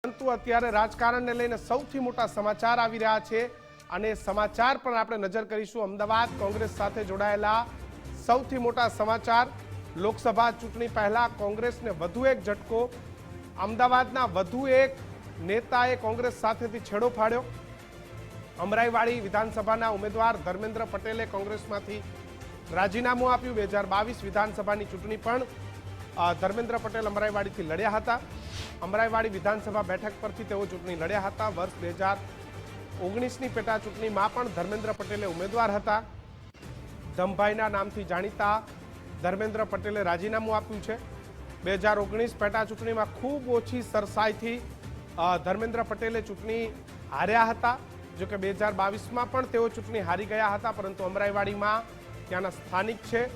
પરંતુ અત્યારે રાજકારણને લઈને સૌથી મોટા સમાચાર આવી રહ્યા છે અને સમાચાર પર આપણે નજર કરીશું। અમદાવાદ કોંગ્રેસ સાથે જોડાયેલા સૌથી મોટા સમાચાર। લોકસભા ચૂંટણી પહેલા કોંગ્રેસને વધુ એક ઝટકો। અમદાવાદના વધુ એક નેતાએ કોંગ્રેસ સાથેથી છેડો ફાડ્યો। અમરાઈવાડી વિધાનસભાના ઉમેદવાર ધર્મેન્દ્ર પટેલે કોંગ્રેસમાંથી રાજીનામું આપ્યું। 2022 વિધાનસભાની ચૂંટણી પણ ધર્મેન્દ્ર પટેલ અમરાઈવાડીથી લડ્યા હતા। અમરાઈવાડી વિધાનસભા બેઠક પરથી તેઓ ચૂંટણી લડ્યા હતા। વર્ષ 2019ની પેટા ચૂંટણીમાં પણ ધર્મેન્દ્ર પટેલે ઉમેદવાર હતા। ધમભાઈના નામથી જાણીતા ધર્મેન્દ્ર પટેલે રાજીનામું આપ્યું છે। 2019 પેટા ચૂંટણીમાં ખૂબ ઓછી સરસાઈથી ધર્મેન્દ્ર પટેલે ચૂંટણી હાર્યા હતા। જો કે 2022માં પણ તેઓ ચૂંટણી હારી ગયા હતા, પરંતુ અમરાઈવાડીમાં ત્યાંના સ્થાનિક છે,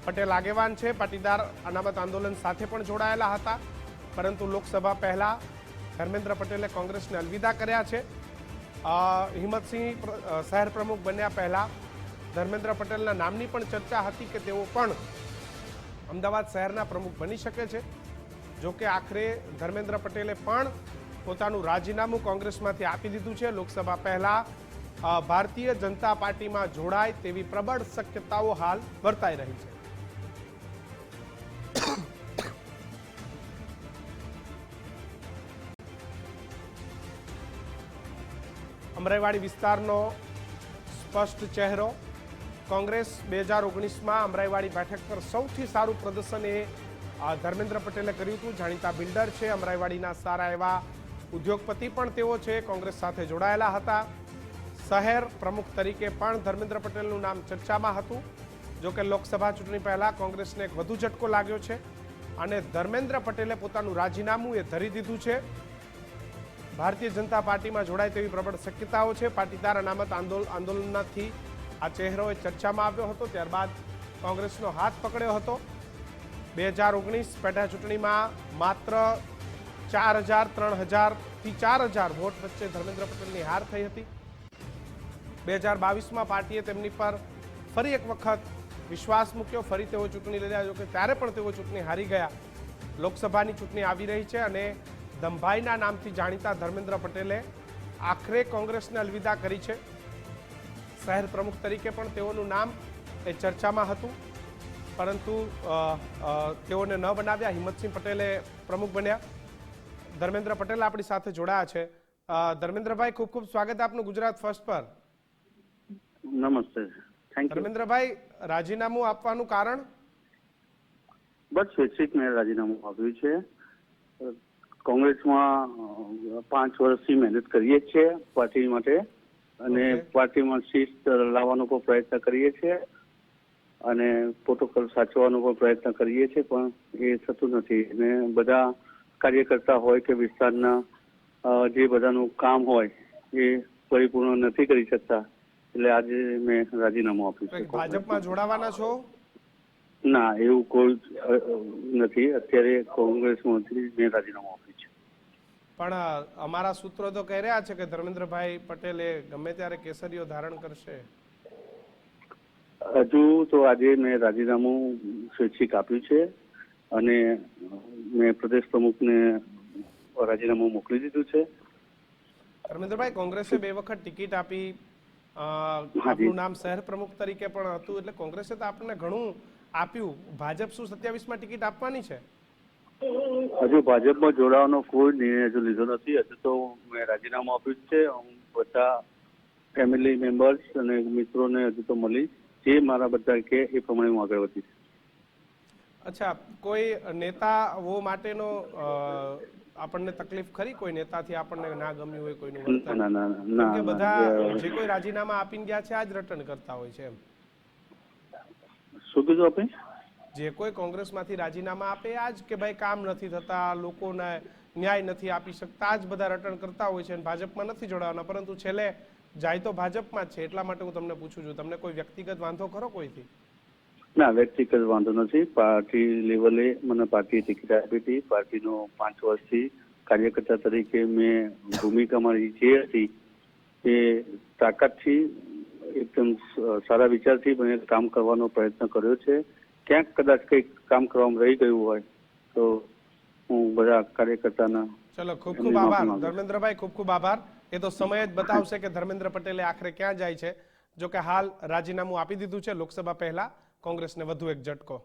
પટેલ આગેવાન છે, પાટીદાર અનામત આંદોલન સાથે પણ જોડાયેલા હતા। પરંતુ લોકસભા પહેલા ધર્મેન્દ્ર પટેલે કોંગ્રેસને અલવિદા કર્યા છે। હિંમતસિંહ શહેર પ્રમુખ બન્યા પહેલા ધર્મેન્દ્ર પટેલના નામની પણ ચર્ચા હતી કે તેઓ પણ અમદાવાદ શહેરના પ્રમુખ બની શકે છે। જો કે આખરે ધર્મેન્દ્ર પટેલે પણ પોતાનું રાજીનામું કોંગ્રેસમાંથી આપી દીધું છે। લોકસભા પહેલા ભારતીય જનતા પાર્ટીમાં જોડાય તેવી પ્રબળ શક્યતાઓ હાલ વર્તાઈ રહી છે। અમરાઈવાડી વિસ્તારનો સ્પષ્ટ ચહેરો। કોંગ્રેસ 2019માં અમરાઈવાડી બેઠક પર સૌથી સારું પ્રદર્શન એ ધર્મેન્દ્ર પટેલે કર્યું હતું। જાણીતા બિલ્ડર છે, અમરાઈવાડીના સારા એવા ઉદ્યોગપતિ પણ તેઓ છે, કોંગ્રેસ સાથે જોડાયેલા હતા। શહેર પ્રમુખ તરીકે પણ ધર્મેન્દ્ર પટેલનું નામ ચર્ચામાં હતું। જો કે લોકસભા ચૂંટણી પહેલા કોંગ્રેસને એક વધુ ઝટકો લાગ્યો છે અને ધર્મેન્દ્ર પટેલે પોતાનું રાજીનામું એ ધરી દીધું છે। ભારતીય જનતા પાર્ટીમાં જોડાય તેવી પ્રબળ શક્યતાઓ છે। પાટીદાર અનામત આંદોલનથી આ ચહેરોએ ચર્ચામાં આવ્યો હતો, ત્યારબાદ કોંગ્રેસનો હાથ પકડ્યો હતો। 2019 પેટા ચૂંટણીમાં માત્ર 4000, 3000થી 4000 વોટ વચ્ચે ધર્મેન્દ્ર પટેલની હાર થઈ હતી। 2022માં પાર્ટીએ તેમની પર ફરી એક વખત વિશ્વાસ મૂક્યો, ફરી તેઓ ચૂંટણી લડ્યા। જો કે ત્યારે પણ તેઓ ચૂંટણી હારી ગયા। લોકસભાની ચૂંટણી આવી રહી છે અને ધમભાઈના નામથી જાણીતા ધર્મેન્દ્ર પટેલે આખરે કોંગ્રેસને અલવિદા કરી છે। શહેર પ્રમુખ તરીકે પણ તેઓનું નામ એ ચર્ચામાં હતું, પરંતુ તેઓને ન બનાવ્યા। હિંમતસિંહ પટેલે પ્રમુખ બન્યા। ધર્મેન્દ્ર પટેલ આપણી સાથે જોડાયા છે। ધર્મેન્દ્રભાઈ, ખૂબ ખૂબ સ્વાગત આપનું ગુજરાત ફર્સ્ટ પર। નમસ્તે, થેન્ક યુ। ધર્મેન્દ્રભાઈ, રાજીનામું આપવાનું કારણ? બસ સ્વૈચ્છિક મેં રાજીનામું આપ્યું છે। કોંગ્રેસમાં 5 વર્ષથી મહેનત કરીએ છીએ પાર્ટી માટે અને પાર્ટીમાં શિસ્ત લાવવાનો પણ પ્રયત્ન કરીએ છીએ અને પ્રોટોકોલ સાચવવાનો પણ પ્રયત્ન કરીએ છીએ, પણ એ થતું નથી અને બધા કાર્યકર્તા હોય કે વિસ્તારના જે બધાનું કામ હોય એ પરિપૂર્ણ નથી કરી શકતા, એટલે આજે મેં રાજીનામું આપ્યું છે। ભાજપમાં જોડાવાના છો? ના, એવું કોઈ નથી। અત્યારે કોંગ્રેસમાંથી મેં રાજીનામું આપ્યું છે। પણ અમારા સૂત્રો તો કહી રહ્યા છે કે ધર્મેન્દ્રભાઈ પટેલે ગમે ત્યારે કેસરીઓ ધારણ કરશે। હજુ તો આજે મેં રાજીનામું સ્વૈચ્છિક આપ્યું છે અને મેં પ્રદેશ પ્રમુખને રાજીનામું મોકલી દીધું છે। ધર્મેન્દ્રભાઈ, કોંગ્રેસે 2 વખત ટિકિટ આપી, આપનું નામ શહેર પ્રમુખ તરીકે પણ હતું, એટલે કોંગ્રેસે તો આપણને ઘણું આપ્યું। ભાજપ શું 27માં ટિકિટ આપવાની છે? હજુ ભાજપમાં જોડાવાનો કોઈ નિર્ણય હજુ લીધો નથી। હજુ તો મેં રાજીનામું આપ્યું છે। હું બધા ફેમિલી મેમ્બર્સ અને મિત્રોને હજુ તો મળીશ, જે મારા બધા કે એ પ્રમાણે હું આગળ વધીશ। અચ્છા, કોઈ નેતાઓ માટેનો આપણને તકલીફ ખરી? કોઈ નેતાથી આપણને ના ગમ્યું હોય કોઈનું વર્તન? કેમ કે બધા જે કોઈ રાજીનામા આપીને ગયા છે આ જ રટણ કરતા હોય છે એમ। શું કીધું આપે? જે કોઈ કોંગ્રેસમાંથી રાજીનામા આપે આ જ કે ભાઈ કામ નથી થતા, લોકોને ન્યાય નથી આપી શકતા, આ જ બધા રટણ કરતા હોય છે અને ભાજપમાં નથી જોડાવાના, પરંતુ છેલ્લે જાય તો ભાજપમાં જ છે। એટલા માટે હું તમને પૂછું છું, તમને કોઈ વ્યક્તિગત વાંધો ખરો કોઈથી? ના, વ્યક્તિગત વાંધો નથી। પાર્ટી લેવલે મને પાર્ટીએ ટિકિટ આપી હતી। પાર્ટીનો 5 વર્ષથી કાર્યકર્તા તરીકે મેં ભૂમિકા મારી જે હતી એ તાકાતથી એકદમ સારા વિચારથી મને કામ કરવાનો પ્રયત્ન કર્યો છે। ક્યાંક કદાચ કંઈક કામ કરવામાં રહી ગયું હોય તો હું બધા કાર્યકર્તાના ચલો, ખૂબ એમની ખૂબ આભાર માફી માંગુ છું. ધર્મેન્દ્રભાઈ, ખૂબ ખૂબ આભાર. એ તો સમય જ બતાવશે કે ધર્મેન્દ્ર પટેલે આખરે ક્યાં જાય છે. જો કે હાલ રાજીનામું આપી દીધું છે લોકસભા પહેલા, કોંગ્રેસને વધુ એક ઝટકો.